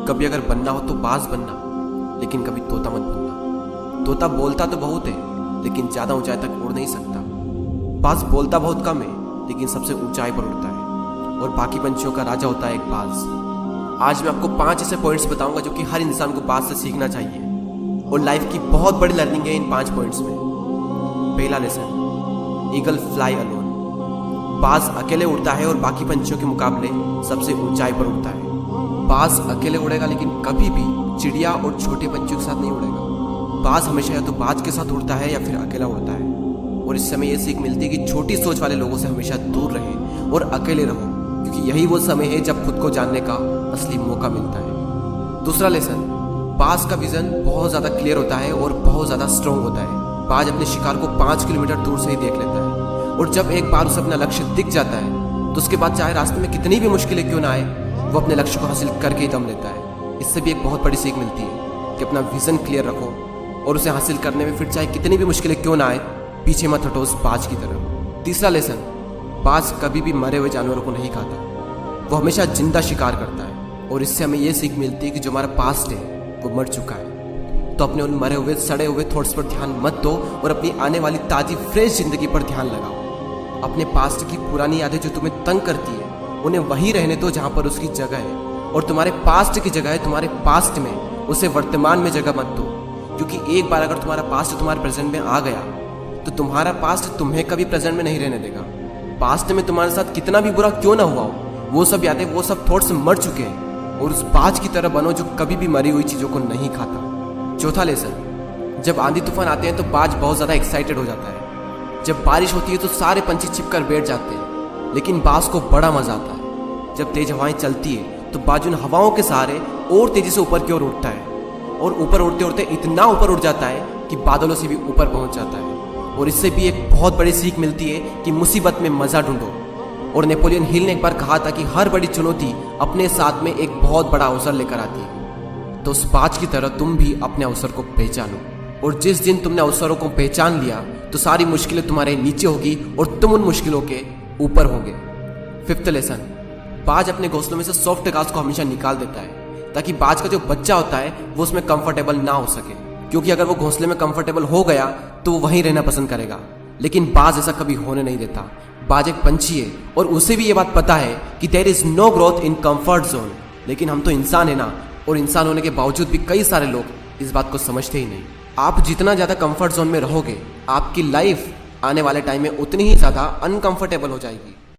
कभी अगर बनना हो तो बाज बनना, लेकिन कभी तोता मत बनना। तोता बोलता तो बहुत है, लेकिन ज्यादा ऊंचाई तक उड़ नहीं सकता। बाज बोलता बहुत कम है, लेकिन सबसे ऊंचाई पर उड़ता है, और बाकी पंछियों का राजा होता है एक बाज। आज मैं आपको 5 ऐसे पॉइंट्स बताऊंगा जो कि हर इंसान को बाज से सीखना चाहिए, और लाइफ की बहुत बड़ी लर्निंग है इन 5 पॉइंट्स में। पहला लेसन, ईगल फ्लाई अलोन। बाज अकेले उड़ता है और बाकी पंछियों के मुकाबले सबसे ऊंचाई पर उड़ता है। बाज अकेले उड़ेगा, लेकिन कभी भी चिड़िया और छोटे पंछियों के साथ नहीं उड़ेगा। बाज हमेशा या तो बाज के साथ उड़ता है या फिर अकेला उड़ता है, और इससे हमें यह सीख मिलती है कि छोटी सोच वाले लोगों से हमेशा दूर रहे और अकेले रहो, क्योंकि यही वो समय है जब खुद को जानने का असली मौका मिलता है। दूसरा लेसन, बाज का विजन बहुत ज्यादा क्लियर होता है और बहुत ज्यादा स्ट्रॉन्ग होता है। बाज अपने शिकार को 5 किलोमीटर दूर से ही देख लेता है, और जब एक बार उसे अपना लक्ष्य दिख जाता है तो उसके बाद चाहे रास्ते में कितनी भी मुश्किलें क्यों ना आए, वो अपने लक्ष्य को हासिल करके ही दम लेता है। इससे भी एक बहुत बड़ी सीख मिलती है कि अपना विजन क्लियर रखो, और उसे हासिल करने में फिर चाहे कितनी भी मुश्किलें क्यों ना आए, पीछे मत हटो उस बाज की तरफ। तीसरा लेसन, बाज कभी भी मरे हुए जानवरों को नहीं खाता, वो हमेशा जिंदा शिकार करता है, और इससे हमें यह सीख मिलती है कि जो हमारा पास्ट है वो मर चुका है, तो अपने उन मरे हुए सड़े हुए थॉट्स पर ध्यान मत दो और अपनी आने वाली ताजी फ्रेश जिंदगी पर ध्यान लगाओ। अपने पास्ट की पुरानी यादें जो तुम्हें तंग करती है, उन्हें वहीं रहने दो जहां पर उसकी जगह है, और तुम्हारे पास्ट की जगह है तुम्हारे पास्ट में, उसे वर्तमान में जगह मत दो। क्योंकि एक बार अगर तुम्हारा पास्ट तुम्हारे प्रेजेंट में आ गया तो तुम्हारा पास्ट तुम्हें कभी प्रेजेंट में नहीं रहने देगा। पास्ट में तुम्हारे साथ कितना भी बुरा क्यों ना हुआ हो, वो सब यादें, वो सब थॉट्स मर चुके हैं, और उस बाज की तरह बनो जो कभी भी मरी हुई चीजों को नहीं खाता। चौथा लेसन, जब आंधी तूफान आते हैं तो बाज बहुत ज्यादा एक्साइटेड हो जाता है। जब बारिश होती है तो सारे पंछी छिपकर बैठ जाते हैं, लेकिन बाज को बड़ा मजा आता है। जब तेज हवाएं चलती है तो बाज उन हवाओं के सहारे और तेजी से ऊपर की ओर उड़ता है, और ऊपर उड़ते उड़ते इतना ऊपर उड़ जाता है कि बादलों से भी ऊपर पहुंच जाता है। और इससे भी एक बहुत बड़ी सीख मिलती है कि मुसीबत में मजा ढूंढो। और नेपोलियन हिल ने एक बार कहा था कि हर बड़ी चुनौती अपने साथ में एक बहुत बड़ा अवसर लेकर आती है। तो उस बाज की तरह तुम भी अपने अवसर को पहचानो, और जिस दिन तुमने अवसरों को पहचान लिया तो सारी मुश्किलें तुम्हारे नीचे होगी और तुम उन मुश्किलों के ऊपर होगे। फिफ्थ लेसन, बाज अपने घोंसलों में से सॉफ्ट घास को हमेशा निकाल देता है, ताकि बाज का जो बच्चा होता है वो उसमें कंफर्टेबल ना हो सके, क्योंकि अगर वो घोंसले में कंफर्टेबल हो गया तो वो वहीं रहना पसंद करेगा। लेकिन बाज ऐसा कभी होने नहीं देता। बाज एक पंछी है, और उसे भी ये बात पता है कि there is no growth in comfort zone. लेकिन हम तो इंसान है ना, और इंसान होने के बावजूद भी कई सारे लोग इस बात को समझते ही नहीं। आप जितना ज्यादा कंफर्ट जोन में रहोगे, आपकी लाइफ आने वाले टाइम में उतनी ही ज्यादा अनकंफर्टेबल हो जाएगी।